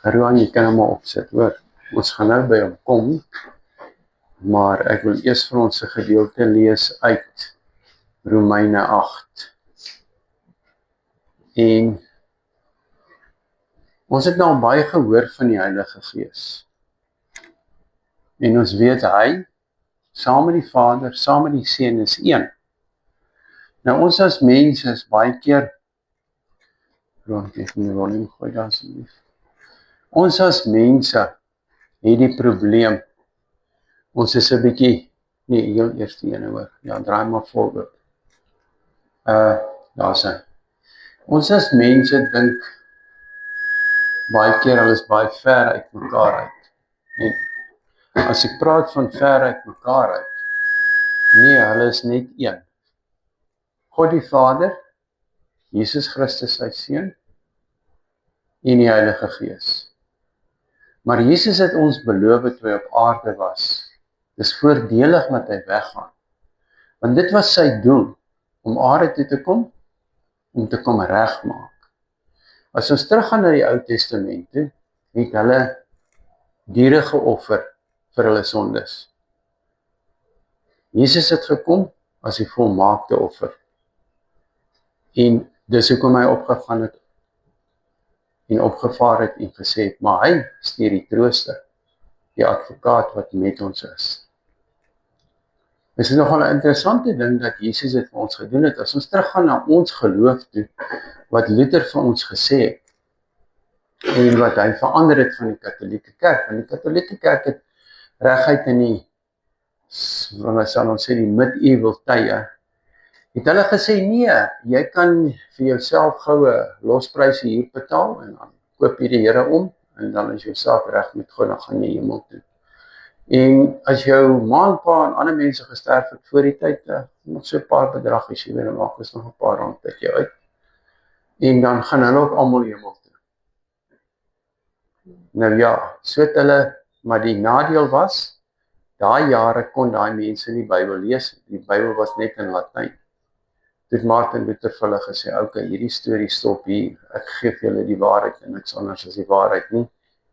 Roan, jy kan hom maar opsit, hoor. Ons gaan nou by hom kom, maar ek wil eers vir ons 'n gedeelte lees uit Romeine 8. En ons het nou baie gehoor van die Heilige Gees. En ons weet hy, saam met die Vader, saam met die Seun is een. Nou ons as mense is baie keer, ons as mense het die probleem, ons is 'n bietjie, nee, heel eerste ene hoor, ja, draai maar voorbeeld. Daar's hy. Ons as mense dink baie keer hulle is baie ver uit mekaar uit. En as ek praat van ver uit mekaar uit, nee, hulle is net een. God die Vader, Jesus Christus sy Seun en die Heilige Gees. Maar Jesus het ons beloof toe hy op aarde was. Dis voordelig dat hy weggaan. Want dit was sy doel, om aarde toe te kom, om te kom regmaak. As ons teruggaan na die Ou Testament toe, het hulle diere geoffer vir hulle sondes. Jesus het gekom as die volmaakte offer. En dis hoekom hy opgegaan het en opgevaar het en gesê het, maar hy stuur die trooster, die advokaat wat met ons is. Dit is nogal 'n interessante ding dat Jesus dit vir ons gedoen het. As ons teruggaan na ons geloof toe, wat Luther vir ons gesê het, en wat hy verander het van die Katolieke Kerk. Want die Katolieke Kerk het reguit in die, wat sal ons sê, die medieval tye, het hulle gesê, nee, jy kan vir jouself goue lospryse hier betaal, en dan koop jy die Here om, en dan is jou saak reg met God, dan gaan jy hemel toe. En as jou ma en pa en ander mense gesterf het voor die tyd, nog so 'n paar bedrag, as jy weer maak, is nog 'n paar rand uit jou uit. En dan gaan hulle ook almal hemel toe. Nou ja, so het hulle, maar die nadeel was, daai jare kon daai mense nie Bybel lees, die Bybel was net in Latyn. Toe Martin Luther vir hulle gesê, okay, hierdie storie stop hier, ek gee vir julle die waarheid en niks anders as die waarheid nie.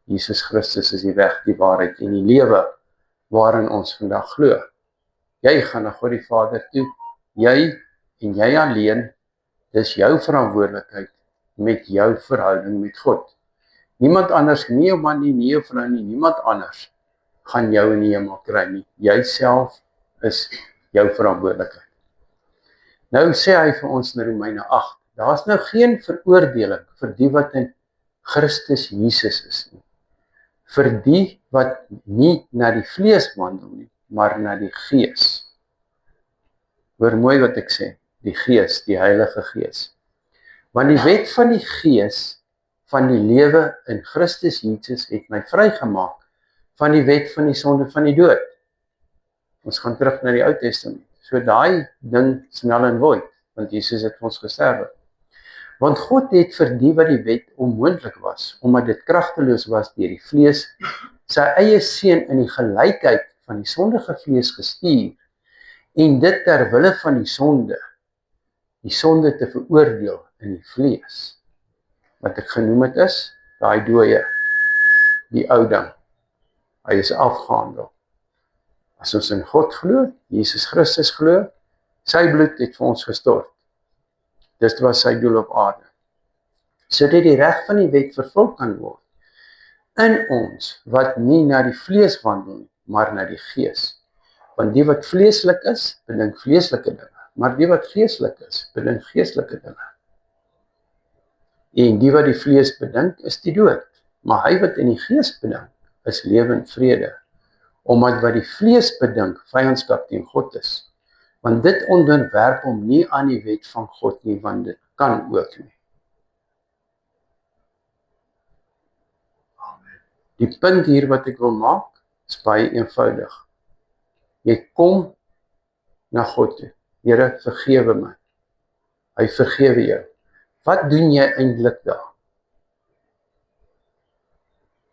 Jesus Christus is die weg, die waarheid en die lewe waarin ons vandag glo. Jy gaan na God die Vader toe, jy en jy alleen, dis jou verantwoordelikheid met jou verhouding met God. Niemand anders, nie jou man nie, nie jou vrou nie, niemand anders gaan jou in die hemel kry nie. Jy self is jou verantwoordelikheid. Nou sê hy vir ons in Romeine 8, daar's nou geen veroordeling vir die wat in Christus Jesus is nie. Vir die wat nie na die vlees wandel nie, maar na die Gees. Hoor mooi wat ek sê, die Gees, die Heilige Gees. Want die wet van die Gees van die lewe in Christus Jesus het my vrygemaak van die wet van die sonde van die dood. Ons gaan terug na die Ou Testament. So daai ding snel en void, want Jesus het vir ons gesterwe. Want God het vir die wat die wet onmoontlik was, omdat dit kragteloos was deur die vlees, sy eie seun in die gelykheid van die sondige vlees gestuur, en dit ter wille van die sonde te veroordeel in die vlees. Wat ek genoem het is, daai dooie, die ou ding, hy is afgehandel. As ons in God glo, Jesus Christus glo, sy bloed het vir ons gestort. Dis was sy doel op aarde. Sodat die reg van die wet vervul kan word in ons, wat nie na die vlees wandel nie, maar na die Gees. Want die wat vleeslik is, bedink vleeslike dinge, maar die wat geestelik is, bedink geestelike dinge. En die wat die vlees bedink, is die dood. Maar hy wat in die Gees bedink, is lewe en vrede. Omdat wat die vlees bedink, vyandskap teen God is. Want dit onderwerp hom nie aan die wet van God nie, want dit kan ook nie. Die punt hier wat ek wil maak, is baie eenvoudig. Jy kom na God toe. Here, vergewe my. Hy vergewe jou. Wat doen jy eintlik daar?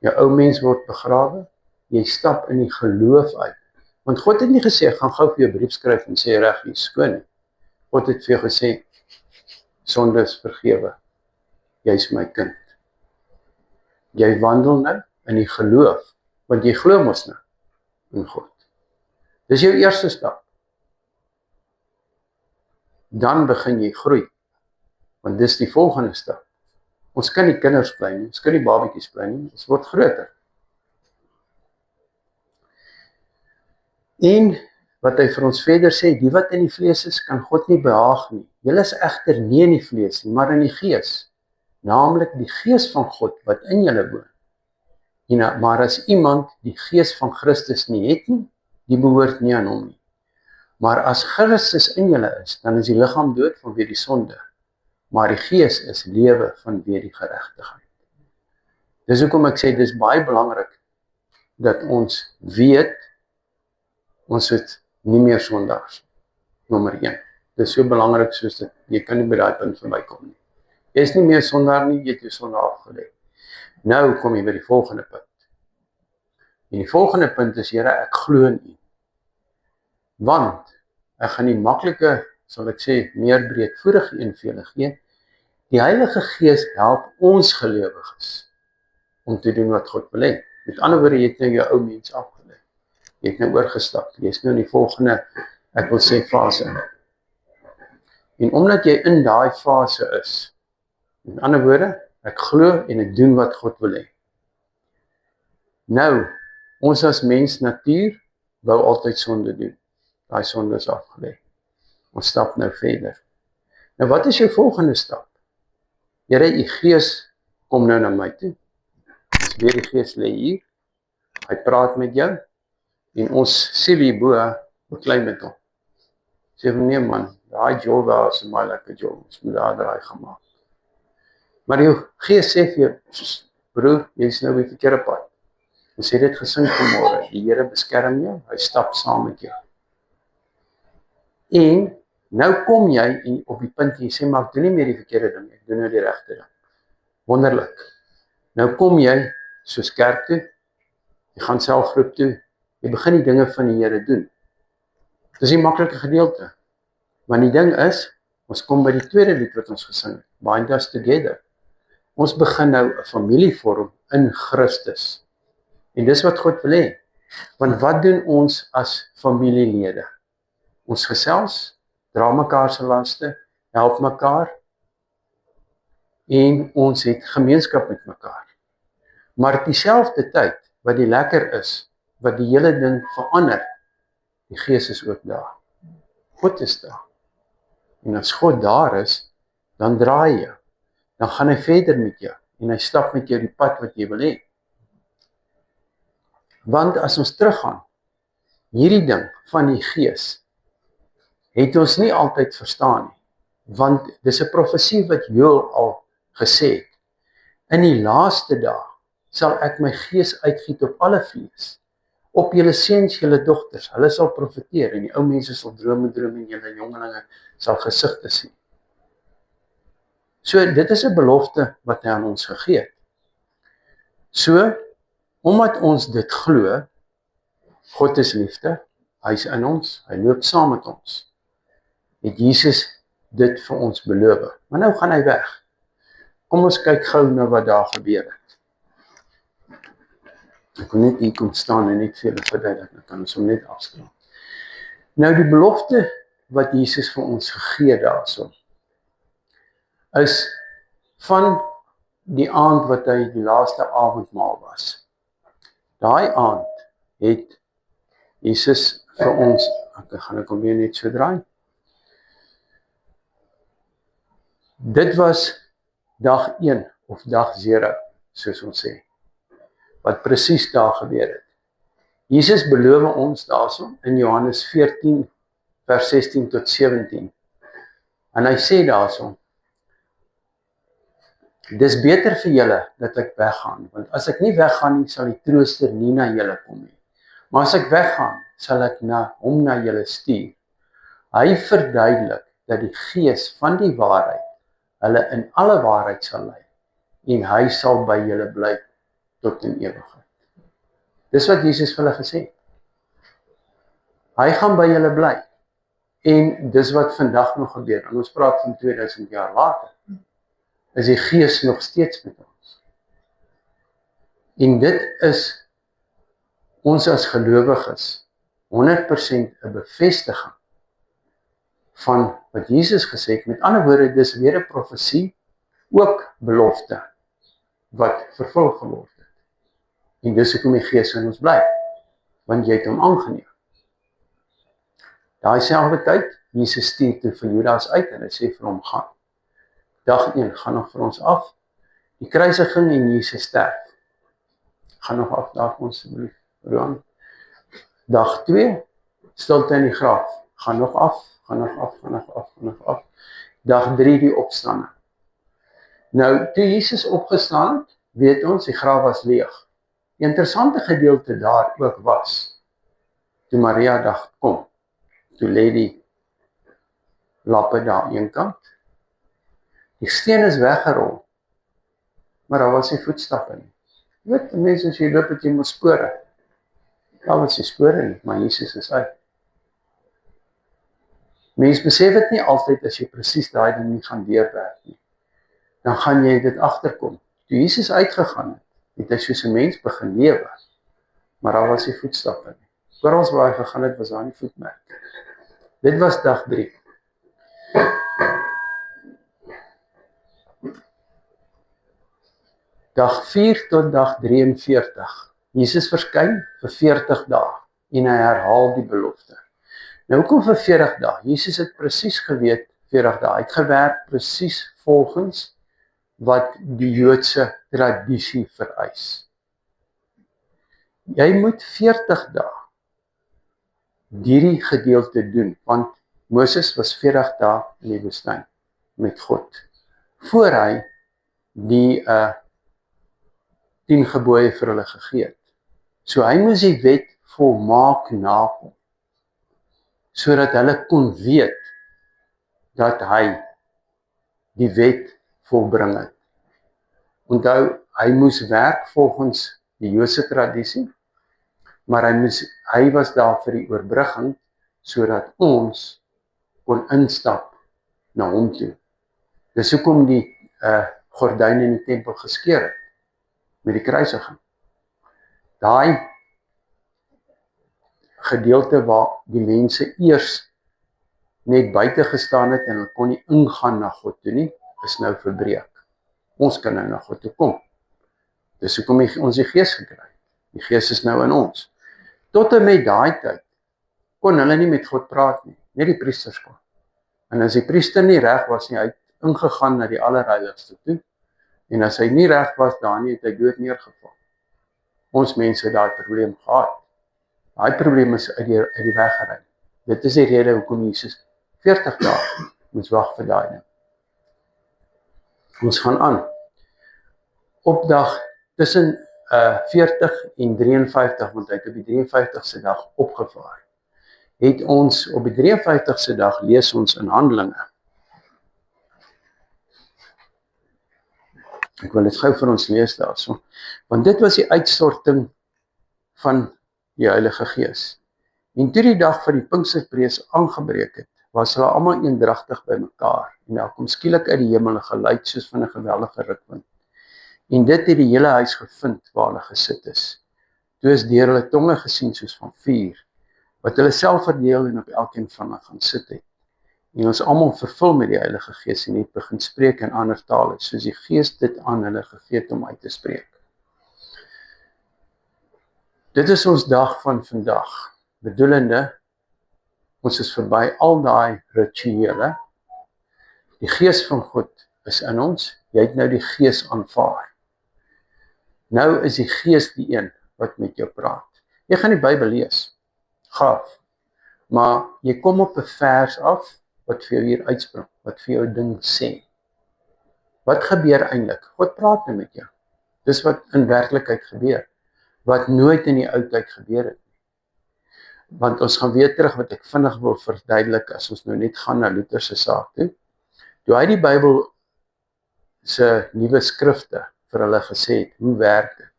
Jou ou mens word begrawe, jy stap in die geloof uit. Want God het nie gesê, gaan gou vir jou brief skryf en sê, reg, jy is skoon. God het vir jou gesê, sonde is vergewe. Jy is my kind. Jy wandel nou in die geloof, want jy glo mos nou in God. Dis jou eerste stap. Dan begin jy groei, want dis die volgende stap. Ons kan nie kinders bly nie, ons kan nie babatjies bly nie, ons word groter. En wat hy vir ons verder sê, die wat in die vlees is, kan God nie behaag nie. Julle is egter nie in die vlees nie, maar in die gees, naamlik die gees van God wat in julle woon. En, maar as iemand die gees van Christus nie het nie, die behoort nie aan hom nie. Maar as Christus in julle is, dan is die liggaam dood vanweë die sonde, maar die gees is lewe vanweë die geregtigheid. Dis hoekom ek sê, dis baie belangrik dat ons weet, ons het nie meer sondags, nommer 1. Dis so belangrik soos dit, jy kan nie by daai punt verbykom nie. Jy is nie meer sondaar nie, jy het jou sonde afgelê. Nou kom jy by die volgende punt. En die volgende punt is, Here, ek glo in U. Want, ek gaan die maklike, sal ek sê, meer breedvoerige een vir julle gee, die Heilige Gees help ons gelowiges om te doen wat God wil hê. Met ander woorde, jy het nou jou ou mens afgelê. Jy het nou oorgestap. Jy is nou in die volgende, ek wil sê, fase. En omdat jy in daai fase is, met ander woorde, ek glo en ek doen wat God wil hê. Nou, ons as mens natuur wou altyd sonde doen. Daai sonde is afgelê. Ons stap nou verder. Nou wat is jou volgende stap? Here, U Gees kom nou na my toe. Dis weer die Gees lê hier. Hy praat met jou en ons siel hierbo beklei met hom. Sê nee man, daai jol daar is 'n baie lekker jol. Ons moet daar draai gemaak. Maar jou Gees sê vir jou, broer, jy is nou op die verkeerde pad. Ons het dit gesing vanmôre. Die Here beskerm jou, hy stap saam met jou. En nou kom jy op die punt en jy sê, maar ek doen nie meer die verkeerde ding, ek doen nou die regte ding. Wonderlik. Nou kom jy soos kerk toe, jy gaan selfgroep toe, jy begin die dinge van die Here doen. Dis die maklike gedeelte. Want die ding is, ons kom by die tweede lied wat ons gesing het, Bind Us Together. Ons begin nou 'n familie vorm in Christus. En dis wat God wil hê. Want wat doen ons as familielede? Ons gesels, dra mekaar se laste, help mekaar en ons het gemeenskap met mekaar. Maar dieselfde tyd, wat die lekker is, wat die hele ding verander, die Gees is ook daar. God is daar. En as God daar is, dan draai jy. Dan gaan hy verder met jou en hy stap met jou die pad wat jy wil hê. Want as ons teruggaan, hierdie ding van die Gees, het ons nie altyd verstaan nie. Want dis 'n profesie wat Joël al gesê het. In die laaste dae sal ek my Gees uitgiet op alle vlees. Op julle seuns, julle dogters, hulle sal profeteer en die ou mense sal drome droom en julle jongelinge sal gesigte sien. So dit is 'n belofte wat hy aan ons gegee het. So, omdat ons dit glo, God is liefde, hy is in ons, hy loop saam met ons, het Jesus dit vir ons beloof. Maar nou gaan hy weg. Kom ons kyk gou na wat daar gebeur het. Ek kon net hier kom staan en net vir julle verduidelik, dan kan ons hom net afstaan. Nou die belofte wat Jesus vir ons gegee daarso, is van die aand wat hy die laaste avondmaal was. Daai aand het Jesus vir ons, ek gaan hom weer net so draai. Dit was dag 1 of dag 0, soos ons sê, wat presies daar gebeur het. Jesus beloof ons daarso in Johannes 14 vers 16 tot 17. En hy sê daarso, dis beter vir julle dat ek weggaan, want as ek nie weggaan nie, sal die trooster nie na julle kom nie. Maar as ek weggaan, sal ek hom na julle stuur. Hy verduidelik dat die Gees van die waarheid hulle in alle waarheid sal lei en hy sal by julle bly tot in ewigheid. Dis wat Jesus vir hulle gesê het. Hy gaan by julle bly en dis wat vandag nog gebeur. En ons praat van 2000 jaar later. Is die Gees nog steeds met ons. En dit is ons as gelowiges 100% 'n bevestiging van wat Jesus gesê het. Met ander woorde, dis weer 'n profesie, ook belofte wat vervul geword het. En dis hoekom die Gees in ons bly, want jy het hom aangeneem. Daai selfde tyd, Jesus stuur toe vir Judas uit en hy sê vir hom, gaan. Dag 1, gaan nog vir ons af. Die kruisiging en Jesus sterf. Gaan nog af, daar vir ons asseblief, Roan. Dag 2, stilte in die graf. Gaan nog af, gaan nog af, gaan nog af, gaan nog af. Dag 3, die opstanding. Nou, toe Jesus opgestaan het, weet ons, die graf was leeg. Die interessante gedeelte daar ook was, toe Maria dag kom, toe lê die lappe daar aan een kant, die steen is weggerol, maar daar was nie voetstappe nie. Jy weet, mense as jy loop het, jy moet spore. Daar was nie spore nie, maar Jesus is uit. Mens besef dit nie altyd as jy presies daai ding nie gaan deurwerk nie. Dan gaan jy dit agterkom. Toe Jesus uitgegaan het, het hy soos 'n mens begin lewe, maar daar was nie voetstappe nie. Oral waar hy gegaan het, was daar nie voetmerke. Dit was dag 3. Dag 4 tot dag 43. Jesus verskyn vir 40 dae en hy herhaal die belofte. Nou hoekom vir 40 dae? Jesus het presies geweet 40 dae. Hy het gewerk presies volgens wat die Joodse tradisie vereis. Jy moet 40 dae hierdie gedeelte doen, want Moses was 40 dae in die woestyn met God, voor hy die 10 gebooie vir hulle gegee het. So hy moes die wet volmaak nakom, sodat hulle kon weet dat hy die wet volbring het. Onthou, hy moes werk volgens die Joodse tradisie, maar hy was daar vir die oorbrugging, sodat ons kon instap na hom toe. Dis hoekom die gordyn in die tempel geskeur het, met die kruisiging. Daai gedeelte waar die mense eers net buite gestaan het en hulle kon nie ingaan na God toe nie, is nou verbreek. Ons kan nou na God toe kom. Dis hoekom ons die Gees gekry het. Die Gees is nou in ons. Tot en met daai tyd kon hulle nie met God praat nie, net die priesters kon. En as die priester nie reg was nie, hy het ingegaan na die allerheiligste toe, en as hy nie reg was daar nie, het hy dood neergeval. Ons mense het daai probleem gehad. Daai probleem is uit die weg geruim. Dit is die rede hoekom Jesus 40 dae moes wag vir daai ding. Ons gaan aan. Op dag tussen 40 en 53, want hy het op die 53ste dag opgevaar, het ons op die 53ste dag lees ons in Handelinge. Ek wil dit gou vir ons lees daarso, want dit was die uitstorting van die Heilige Gees. En toe die dag van die Pinksterprees aangebreek het, was hulle almal eendragtig by mekaar, en daar kom skielik uit die hemel 'n geluid soos van 'n geweldige rukwind. En dit het die hele huis gevind waar hulle gesit is. Toe is deur hulle tonge gesien soos van vuur, wat hulle self verdeel en op elkeen van hulle gaan sit het. En ons almal vervul met die Heilige Gees en het begin spreek in ander tale, soos die Gees dit aan hulle gegee het om uit te spreek. Dit is ons dag van vandag, bedoelende, ons is verby al daai rituele. Die Gees van God is in ons, jy het nou die Gees aanvaar. Nou is die Gees die een wat met jou praat. Jy gaan die Bybel lees, gaaf, maar jy kom op 'n vers af, wat vir jou hier uitspring, wat vir jou ding sê. Wat gebeur eintlik? God praat nou met jou. Dis wat in werklikheid gebeur, wat nooit in die ou tyd gebeur het. Want ons gaan weer terug wat ek vinnig wil verduidelik, as ons nou net gaan na Luther se saak toe. Toe hy die Bybel se nuwe skrifte vir hulle gesê het, hoe werk dit?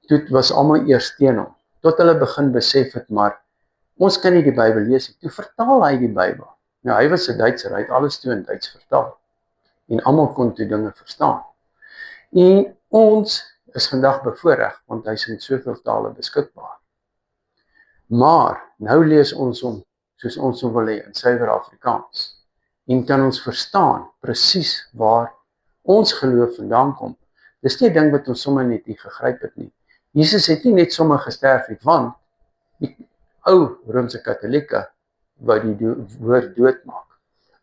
Toe was almal eers teen hom, tot hulle begin besef het, maar ons kan nie die Bybel lees nie. Toe vertaal hy die Bybel. Nou, hy was 'n Duitser, hy het alles toe in Duits vertaal. En almal kon toe dinge verstaan. En Ons is vandag bevoorreg, want hy is in soveel tale beskikbaar. Maar, nou lees ons hom, soos ons hom wil hê, in suiwer Afrikaans. En kan ons verstaan, presies waar ons geloof vandaan kom. Dis nie 'n ding wat ons sommer net nie gegryp het nie. Jesus het nie net sommer gesterf nie, want die ou Romeinse Katolieke wou die woord doodmaak.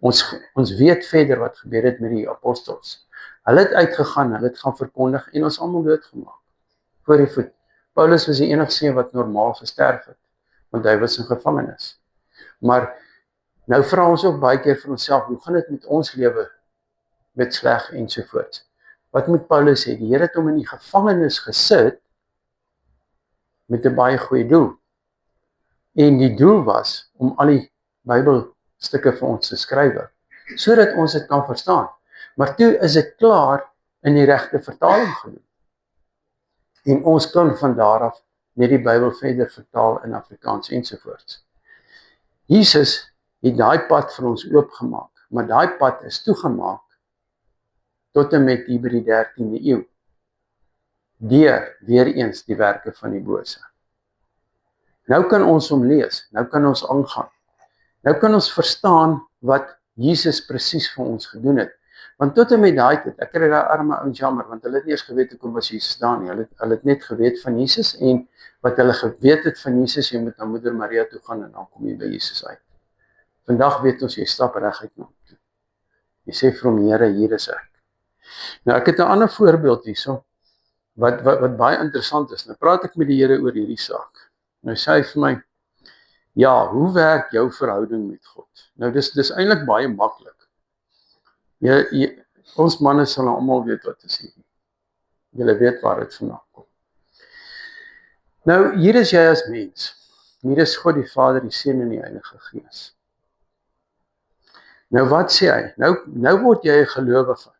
Ons weet verder wat gebeur het met die apostels. Hulle het uitgegaan, hulle het gaan verkondig en ons almal doodgemaak. Voor die voet. Paulus was die enigste wat normaal gesterf het, want hy was in gevangenis. Maar nou vra ons ook baie keer vir onsself, hoe gaan dit met ons lewe met sleg ensovoorts? Wat moet Paulus sê? Die Here het hom in die gevangenis gesit met 'n baie goeie doel. En die doel was om al die Bybelstukke vir ons te skryf, sodat ons dit kan verstaan. Maar toe is dit klaar in die regte vertaling gedoen. En ons kan van daar af net die Bybel verder vertaal in Afrikaans ensovoorts. Jesus het daai pad vir ons oopgemaak, maar daai pad is toegemaak tot en met hier by die 13de eeu. Deur weer eens die werke van die bose. Nou kan ons hom lees, nou kan ons aangaan. Nou kan ons verstaan wat Jesus presies vir ons gedoen het. Want tot en met daai tyd, ek kry daai arme ouens jammer, want hulle het nie eens geweet hoekom was Jesus daar nie. Hulle het net geweet van Jesus, en wat hulle geweet het van Jesus, jy moet na Moeder Maria toe gaan en dan kom jy by Jesus uit. Vandag weet ons, jy stap reguit na hom toe. Jy sê vir hom, Here, hier is ek. Nou ek het 'n ander voorbeeld hierso, wat baie interessant is. Nou praat ek met die Here oor hierdie saak. Nou sê hy vir my, ja, hoe werk jou verhouding met God? Nou dis eintlik baie maklik. Ons manne sal almal weet wat is hier. Julle weet waar dit vandaan kom. Nou, hier is jy as mens. Hier is God die Vader, die Seun en die Heilige Gees. Nou wat sê hy? Nou word jy 'n gelowige.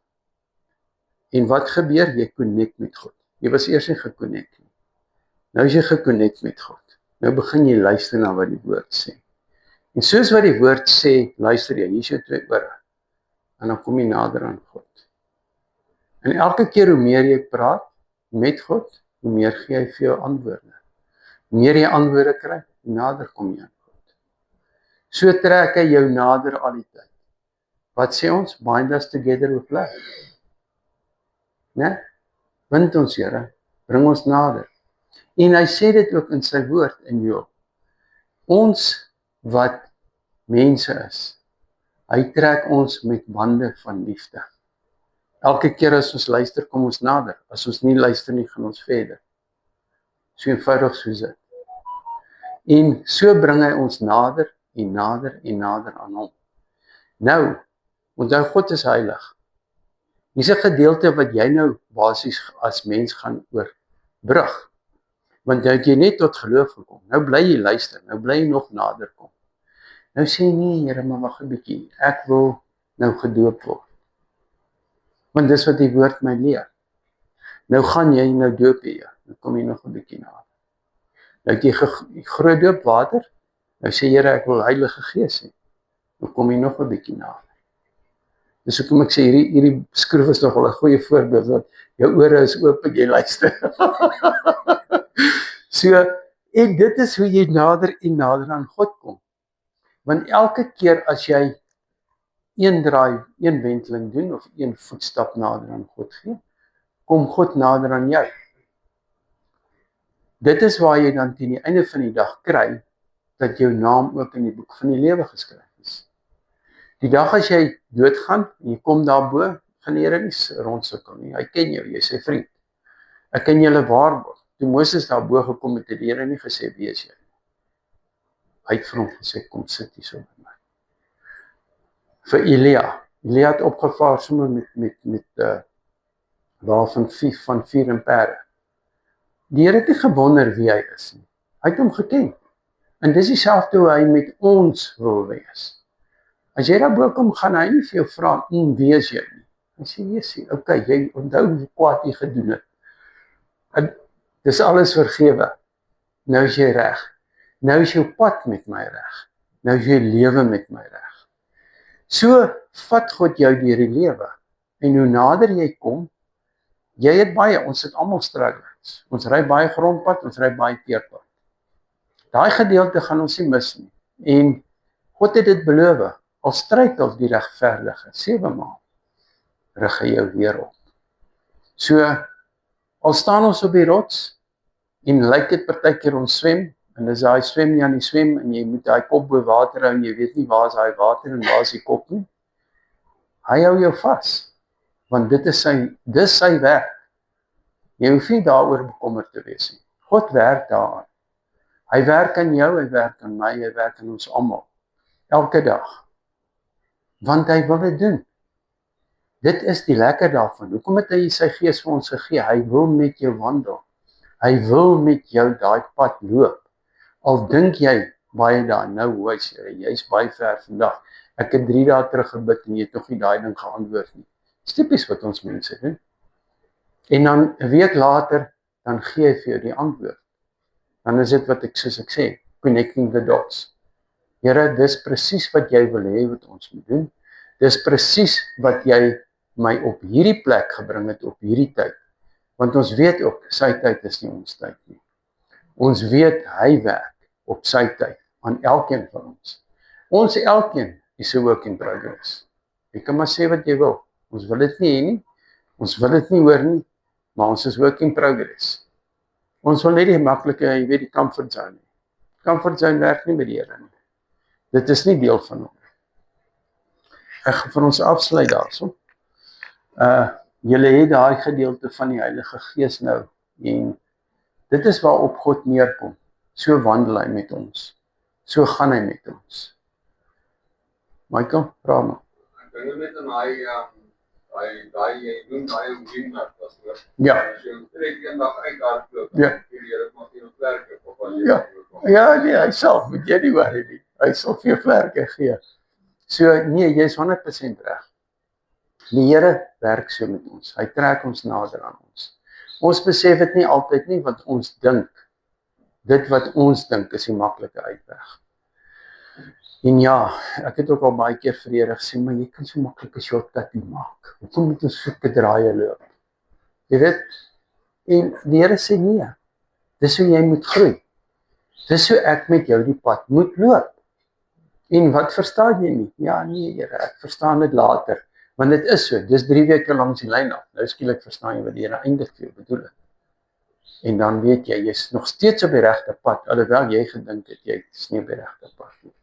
En wat gebeur? Jy connect met God. Jy was eers nie geconnect nie. Nou is jy geconnect met God. Nou begin jy luister na wat die woord sê. En soos wat die woord sê, luister jy, hier is jou 2 ore. En dan kom jy nader aan God. En elke keer hoe meer jy praat met God, hoe meer gee hy vir jou antwoorde. Hoe meer jy antwoorde kry, hoe nader kom jy aan God. So trek hy jou nader al die tyd. Wat sê ons? Bind us together with love. Né? Bind ons, Here, bring ons nader. En hy sê dit ook in sy woord in Job. Ons wat mense is, hy trek ons met bande van liefde. Elke keer as ons luister, kom ons nader. As ons nie luister nie, gaan ons verder. So eenvoudig soos dit. En so bring hy ons nader en nader en nader aan hom. Nou, onthou God is heilig. Hier's 'n gedeelte wat jy nou basies as mens gaan oorbrug. Want nou het jy net tot geloof gekom. Nou bly jy luister, nou bly jy nog nader kom. Nou sê jy nie, Here, maar wag 'n bietjie. Ek wil nou gedoop word. Want dis wat die woord my leer. Nou gaan jy nou doop jy. Nou kom jy nog 'n bietjie nader. Nou het jy groot doop water. Nou sê Here, ek wil Heilige Gees hê. Nou kom jy nog 'n bietjie nader. Dis hoekom ek sê hierdie skroef is nogal 'n goeie voorbeeld, want jou ore is oop en jy luister. So, en dit is hoe jy nader en nader aan God kom. Want elke keer as jy een draai, een wenteling doen, of een voetstap nader aan God gee, kom God nader aan jou. Dit is waar jy dan teen die einde van die dag kry, dat jou naam ook in die boek van die lewe geskryf is. Die dag as jy doodgaan, en jy kom daarbo, gaan die Here nie rondsukkel nie. Hy ken jou, jy is sy vriend. Ek ken julle waarborg. Toe Moses daarbo gekom het, die Here nie gesê, wie is jy? Hy het vir hom gesê, kom sit hier so by my. Vir Elia het opgevaar sommer met waarvan van 4 en perde. Die Here het nie gewonder wie hy is nie. Hy het hom geken. En dis dieselfde hoe hy met ons wil wees. As jy daarbo kom, gaan hy nie vir jou vra, wie is jy nie? Hy sê, Jesusie, okay, jy onthou hoe kwaad jy gedoen het. En dis alles vergewe. Nou is jy reg. Nou is jou pad met my reg. Nou is jou lewe met my reg. So vat God jou deur die lewe. En hoe nader jy kom, Jy het baie, ons het almal struggles. Ons ry baie grondpad, ons ry baie teerpad. Daai gedeelte gaan ons nie mis nie. En God het dit beloof, al struikel die regverdige 7 maal, rig hy jou weer op. So, al staan ons op die rots, en lyk dit partykeer ons swem, en dis daai swem nie aan die swem, en jy moet daai kop bo water hou, en jy weet nie waar is daai water, en waar is die kop nie. Hy hou jou vas, want dis sy werk. Jy hoef nie daaroor bekommerd te wees nie. God werk daaraan. Hy werk aan jou, hy werk aan my, hy werk aan ons almal. Elke dag. Want hy wil dit doen. Dit is die lekker daarvan. Hoekom het hy sy gees vir ons gegee? Hy wil met jou wandel. Hy wil met jou daai pad loop. Al dink jy baie daar, nou hoes jy's baie ver vandag. Ek het 3 dae terug gebid en jy het nog nie daai ding geantwoord nie. Dis tipies wat ons mense doen. En dan 'n week later, dan gee hy vir jou die antwoord. Dan is dit wat soos ek sê, connecting the dots. Here, dis presies wat jy wil hê wat ons moet doen. Dis presies wat jy my op hierdie plek gebring het op hierdie tyd. Want ons weet ook, sy tyd is nie ons tyd nie. Ons weet, hy werk op sy tyd, aan elkeen van ons. Ons elkeen is 'n work in progress. Jy kan maar sê wat jy wil. Ons wil dit nie hê nie. Ons wil dit nie hoor nie. Maar ons is work in progress. Ons wil net die maklike, jy weet, die comfort zone nie. Comfort zone werk nie met die Here nie. Dit is nie deel van hom. Ek gaan vir ons afsluit daarso. Julle het daai gedeelte van die Heilige Gees nou, en dit is waarop God neerkom. So wandel hy met ons. So gaan hy met ons. Michael, vra maar. Ek dink net aan daai jy doen daai omgewing was hoor. Ja. As jy trek eendag uit hardloop, Ja. die Here maak jy 'n vlerke of wat jy Ja. Ja, nee, hy sal, moet jy nie worry nie. Hy sal vir jou vlerke gee. So, nee, jy is 100% reg. Die Here werk so met ons. Hy trek ons nader aan ons. Ons besef dit nie altyd nie, want ons dink, dit wat ons dink is die maklike uitweg. En ja, ek het ook al baie keer vir die Here gesê, maar jy kan so maklik 'n shortcut nie maak. Hoekom moet ons soeke draaie loop? Jy weet, en die Here sê nee, dis hoe jy moet groei. Dis hoe ek met jou die pad moet loop. En wat verstaan jy nie? Ja, nee Here, ek verstaan dit later. Want dit is so, dis 3 weke langs die lyn af. Nou skielik verstaan jy wat die Here eintlik vir jou bedoel het. En dan weet jy, jy's nog steeds op die regte pad, alhoewel jy gedink het jy is nie op die regte pad nie.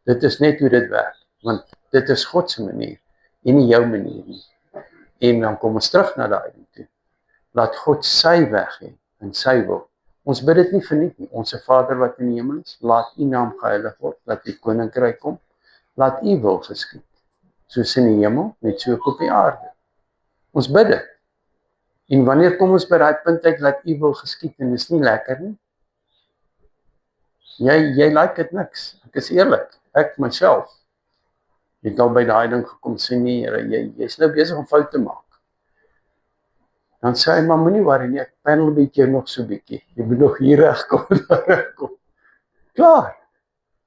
Dit is net hoe dit werk, want dit is God se manier en nie jou manier nie. En dan kom ons terug na daai ding toe. Laat God sy weg hê en sy wil. Ons bid dit nie verniet nie. Onse Vader wat in die hemel is, laat u naam geheilig word, laat u koninkryk kom, laat u wil geskied. Soos in die hemel, net so ook op die aarde. Ons bid dit. En wanneer kom ons by daai punt uit, laat u wil geskied, en dis nie lekker nie. Jy like dit niks. Ek is eerlik. Ek myself het al by daai ding gekom sê nee, Here, jy's nou besig om foute te maak. Dan sê hy, maar moenie worry nie, ek panel bietjie nog so bietjie. Jy moet nog hier regkom, daar regkom. Klaar.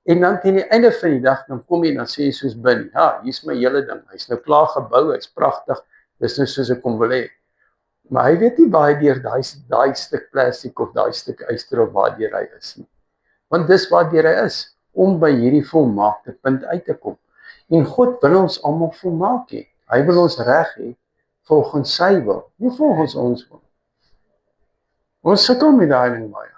En dan teen die einde van die dag, dan kom jy, dan sê jy soos bin, ja, hier's my hele ding. Hy's nou klaar gebou, hy's pragtig. Dis nou soos ek kom wil hê. Maar hy weet nie waar hy deur daai stuk plastiek of daai stuk yster of waar deur hy is nie. Want dis waar deur hy is, om by hierdie volmaakte punt uit te kom. En God wil ons almal volmaak hê. Hy wil ons reg hê volgens sy wil, nie volgens ons wil. Ons sukkel met daai ding baie.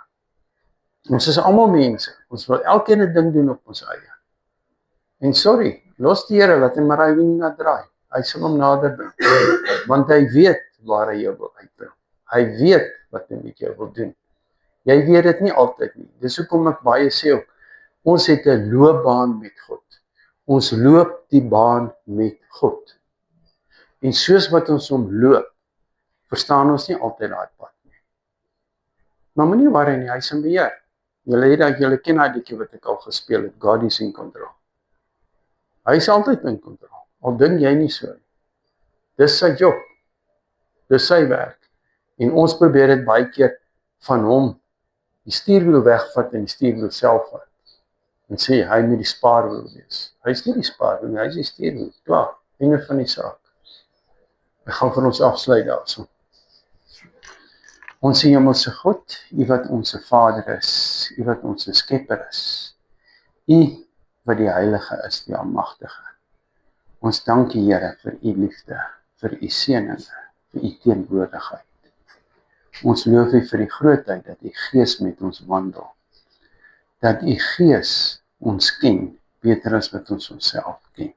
Ons is almal mense. Ons wil elkeen 'n ding doen op ons eie. En sorry, los die Here, laat hom maar hy wing na draai. Hy sal hom nader bring. Want hy weet waar hy jou wil uitbring. Hy weet wat hy met jou wil doen. Jy weet dit nie altyd nie. Dis hoekom ek baie sê ook, ons het 'n loopbaan met God. Ons loop die baan met God. En soos wat ons hom loop, verstaan ons nie altyd daai pad nie. Maar moenie worry nie, hy is in beheer. Julle ken daai liedjie wat ek al gespeel het, God is in control. Hy is altyd in kontrol. Al dink jy nie so nie. Dis sy job. Dis sy werk. En ons probeer dit baie keer van hom die stuurwiel wegvat en die stuurwiel self vat. En sê hy moet die spaarwiel wees. Hy is nie die spaarwiel nie, hy is die stuurwiel. Klaar, einde van die saak. Ek gaan vir ons afsluit daarso. Onse hemelse God, U wat ons Vader is, U wat ons Skepper is, U wat die Heilige is, die Almagtige. Ons dank U, Here, vir U liefde, vir U seëninge, vir U teenwoordigheid. Ons loof U vir die grootheid dat U Gees met ons wandel, dat U Gees ons ken, beter as wat ons onsself ken.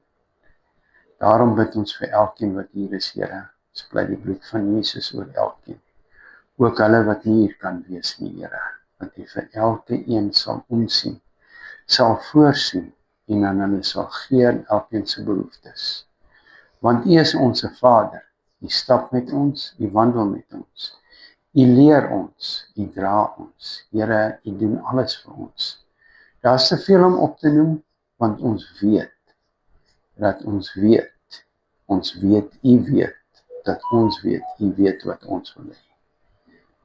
Daarom bid ons vir elkeen wat hier is, Here. Ons bly die bloed van Jesus oor elkeen. Ook hulle wat nie hier kan wees nie, Here, dat U vir elke een sal omsien, sal voorsien en aan hulle sal gee aan elkeen se behoeftes. Want U is ons Vader, U stap met ons, U wandel met ons, U leer ons, U dra ons, Here, U doen alles vir ons. Daar is te veel om op te noem, want ons weet, dat ons weet, U weet, dat ons weet, U weet wat ons wil hê.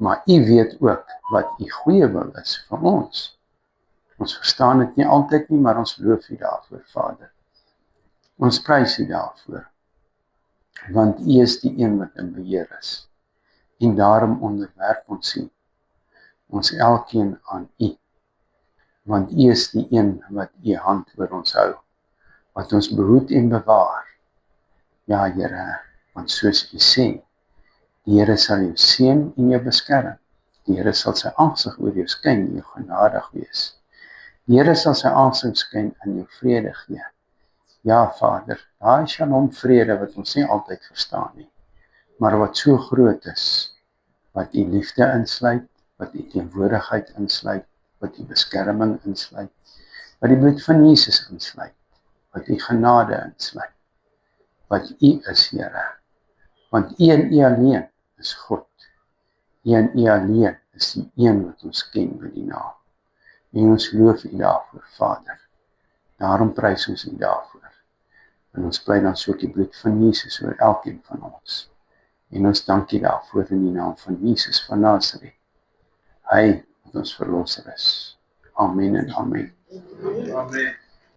Maar U weet ook wat U goeie wil is vir ons. Ons verstaan dit nie altyd nie, maar ons loof U daarvoor, Vader. Ons prys U daarvoor, want U is die een wat in beheer is. En daarom onderwerp ons elkeen aan U, want U is die een wat U hand oor ons hou, wat ons behoed en bewaar. Ja, Here, want soos U sê, die Here sal jou seën en jou beskerm. Die Here sal sy aangesig oor jou skyn en jou genadig wees. Die Here sal sy aangesig skyn en jou vrede gee. Ja, Vader, daai shalom vrede wat ons nie altyd verstaan nie, maar wat so groot is, wat U liefde insluit, wat U teenwoordigheid insluit, wat U beskerming insluit, wat die bloed van Jesus insluit, wat U genade insluit, wat U is, Here. Want U en U alleen is God. U en U alleen is die een wat ons ken met die naam. En ons loof U daarvoor, Vader. Daarom prys ons U daarvoor. En ons bly dan so op die bloed van Jesus oor elkeen van ons. En ons dank U daarvoor in die naam van Jesus van Nazareth. Hy wat ons verlosser is. Amen en amen. Amen.